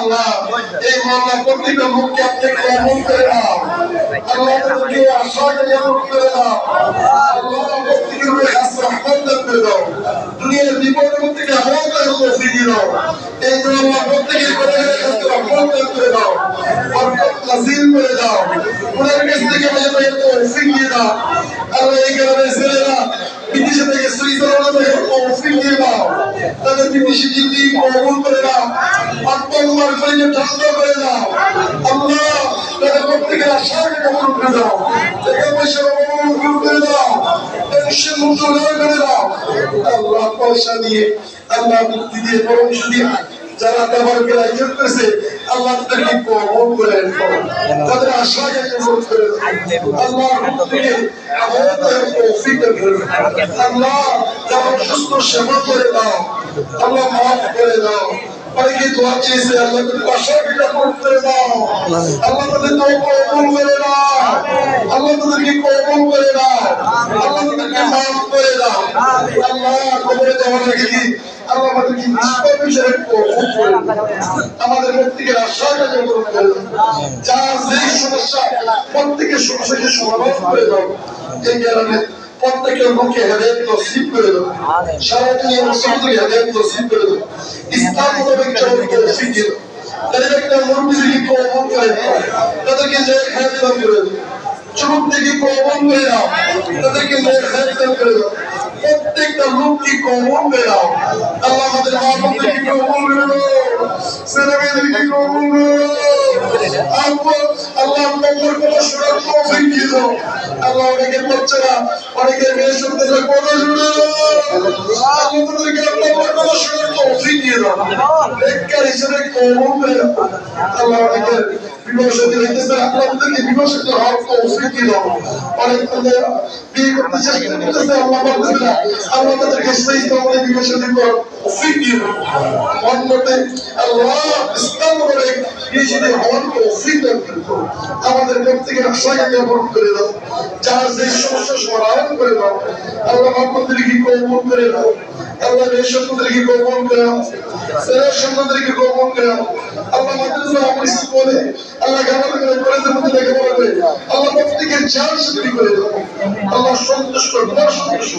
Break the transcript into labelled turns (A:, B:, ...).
A: আল্লাহ এই মহল্লা প্রত্যেকটা মুখকে আপনি কবুল করে নাও আল্লাহ তাদেরকে আশাকে কবুল করে নাও আল্লাহ প্রত্যেকের উপরে খাস রহমত দান করে দাও দুনিয়ার বিপদের থেকে আমাদের তৌফিক দাও এই যে আল্লাহ প্রত্যেকের করে খাস রহমত দান করে দাও বরকত নাযিল করে দাও গুনাহের কাছ থেকে আমাদের তৌফিক দিয়ে দাও আল্লাহ এই গ্রামের ছেলেরা বিদেশে থেকে সুইজারল্যান্ডে তৌফিক দিয়ে দাও তাদের বিদেশি জিন্দেগি কবুল করে দাও আত্মার ফলে ঠান্ডা করে দাও আল্লাহ তাদের প্রত্যেকের আশাকে কবুল করে দাও টাকা পয়সা কবুল করে দাও টেনশন মুক্ত করে দাও আল্লাহ পয়সা দিয়ে আল্লাহ মুক্তি দিয়ে পরামর্শ দিয়ে যারা তাবারকের আয়োজন করেছে আল্লাহ তাদেরকে কবুল করে নাও তাদের আশাকে কবুল করে নাও আল্লাহ থেকে আমাদের তৌফিক দান করে আল্লাহ তাদের সুস্থ সেবা করে দাও আল্লাহ মাফ করে দাও অনেকে দোয়া চেয়েছে আল্লাহ তাদের আশাকে কবুল করে দাও আল্লাহ তাদের দোয়া কবুল করে দাও আল্লাহ তাদেরকে কবুল করে দাও আল্লাহ তাদেরকে মাফ করে দাও আল্লাহ কবরে যাওয়ার আগে কি আল্লাহ আমাদেরকে নিষ্পাপ কবুল করে আমাদের প্রত্যেকের আশাকে কবুল করে দাও যার যেই সমস্যা প্রত্যেকের সমস্যাকে সমাধান করে দাও এই গ্রামে প্রত্যেকের মুখে হেদায়েত নসিব করে দাও সারা দুনিয়ার মুসলমানদের হেদায়েত নসিব করে দাও ইসলাম মোতাবেক চলার তৌফিক দিয়ে দাও তাদের একটা মুরব্বিকে কবুল করে দাও তাদেরকে যে খায়াত দান করে দাও যুবক থেকে কবুল করে দাও তাদেরকে যে খায়াত দান করে দাও প্রত্যেকটা লোককে কবুল করে দাও আল্লাহ আমাদের মা বোনদেরকে কবুল করে দাও ছেলেমেয়েদেরকে কবুল করে দাও আল্লাহ তোমার কথা শোনার তৌফিক দিয়ে দাও আল্লাহ অনেকের বাচ্চারা অনেকের মেয়ে সন্তানরা কথা শুনে আল্লাহ তাদেরকে তোমার কথা শোনার তৌফিক দিয়ে দাও নেককার হিসেবে কবুল করে দাও আল্লাহ অনেকের বিবাহ শাদী হইতেছে আল্লাহ তাদেরকে বিবাহ শাদী হওয়ার তৌফিক দিয়ে দাও অনেক বিয়ে করতে চেষ্টা করতেছে আল্লাহ পারতেছে না আল্লাহ তাদেরকে সেই ধরনের বিবাহ শাদী করার তৌফিক দিয়ে দাও অন্যতে আল্লাহ ইসলাম করে বিয়ে হওয়ার তৌফিক দান করে দাও আমাদের প্রত্যেকের আশাকে কবুল করে দাও যার যে সমস্যা সমাধান করে দাও আল্লাহ আপনাদেরকে কবুল করে দাও আল্লাহ এই সন্তানদেরকে কবুল করে দাও ছেলের সন্তানদেরকে কবুল করে দাও আল্লাহ মাদ্রাসা অফিস বলে আল্লাহ গামাতে করে কলেজের মধ্যে লেখাপড়া করে আল্লাহ প্রত্যেকের জান শুদ্ধি করে দাও আল্লাহ সন্তুষ্ট তোমার সন্তুষ্ট